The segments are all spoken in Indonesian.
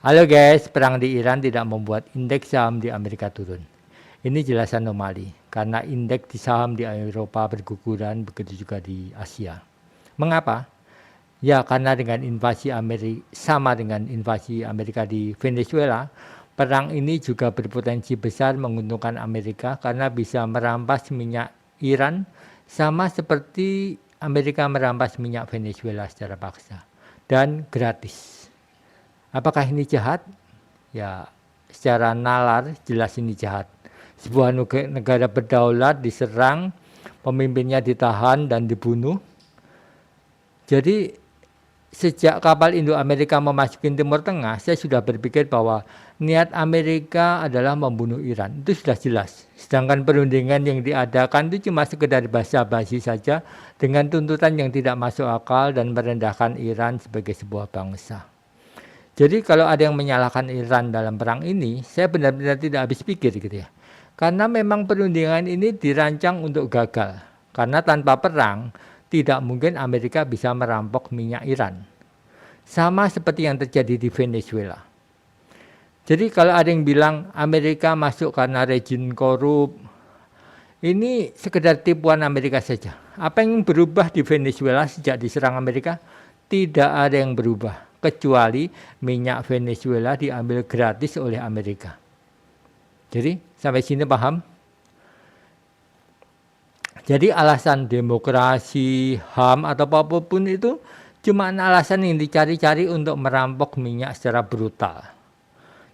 Halo guys, perang di Iran tidak membuat indeks saham di Amerika turun. Ini jelas anomali, karena indeks di saham di Eropa berguguran, begitu juga di Asia. Mengapa? Ya, karena dengan invasi Amerika sama dengan invasi Amerika di Venezuela, perang ini juga berpotensi besar menguntungkan Amerika karena bisa merampas minyak Iran sama seperti Amerika merampas minyak Venezuela secara paksa dan gratis. Apakah ini jahat? Ya, secara nalar jelas ini jahat. Sebuah negara berdaulat diserang, pemimpinnya ditahan dan dibunuh. Jadi sejak kapal Indo-Amerika memasuki Timur Tengah, saya sudah berpikir bahwa niat Amerika adalah membunuh Iran. Itu sudah jelas. Sedangkan perundingan yang diadakan itu cuma sekedar basa-basi saja dengan tuntutan yang tidak masuk akal dan merendahkan Iran sebagai sebuah bangsa. Jadi kalau ada yang menyalahkan Iran dalam perang ini, saya benar-benar tidak habis pikir gitu ya. Karena memang perundingan ini dirancang untuk gagal. Karena tanpa perang, tidak mungkin Amerika bisa merampok minyak Iran. Sama seperti yang terjadi di Venezuela. Jadi kalau ada yang bilang Amerika masuk karena rejim korup, ini sekedar tipuan Amerika saja. Apa yang berubah di Venezuela sejak diserang Amerika? Tidak ada yang berubah, kecuali minyak Venezuela diambil gratis oleh Amerika. Jadi sampai sini paham? Jadi alasan demokrasi, HAM atau apapun itu cuma alasan yang dicari-cari untuk merampok minyak secara brutal.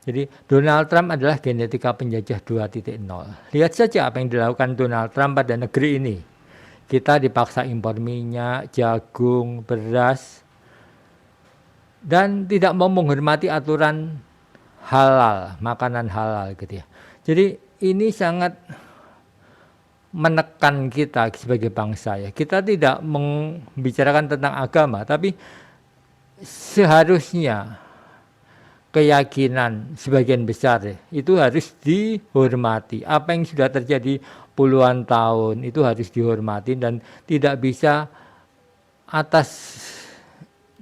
Jadi Donald Trump adalah genetika penjajah 2.0. Lihat saja apa yang dilakukan Donald Trump pada negeri ini. Kita dipaksa impor minyak, jagung, beras, dan tidak mau menghormati aturan halal, makanan halal gitu ya. Jadi ini sangat menekan kita sebagai bangsa ya. Kita tidak membicarakan tentang agama, tapi seharusnya keyakinan sebagian besar ya, itu harus dihormati. Apa yang sudah terjadi puluhan tahun itu harus dihormati dan tidak bisa atas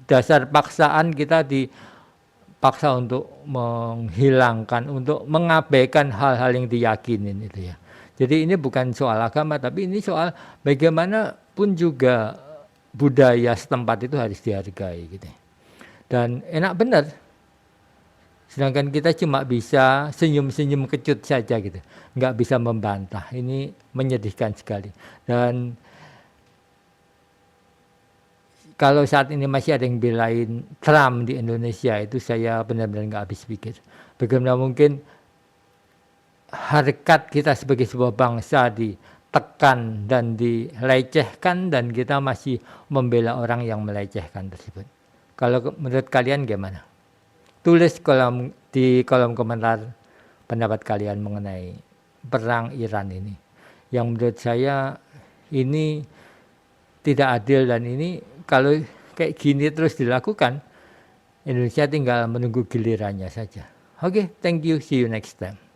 dasar paksaan kita dipaksa untuk menghilangkan, untuk mengabaikan hal-hal yang diyakinin itu ya. Jadi ini bukan soal agama, tapi ini soal bagaimana pun juga budaya setempat itu harus dihargai gitu. Dan enak benar. Sedangkan kita cuma bisa senyum-senyum kecut saja gitu. Nggak bisa membantah. Ini menyedihkan sekali. Dan kalau saat ini masih ada yang belain Trump di Indonesia, itu saya benar-benar nggak habis pikir. Bagaimana mungkin harkat kita sebagai sebuah bangsa ditekan dan dilecehkan dan kita masih membela orang yang melecehkan tersebut. Kalau menurut kalian gimana? Tulis di kolom komentar pendapat kalian mengenai perang Iran ini. Yang menurut saya ini tidak adil dan ini kalau kayak gini terus dilakukan, Indonesia tinggal menunggu gilirannya saja. Oke, thank you. See you next time.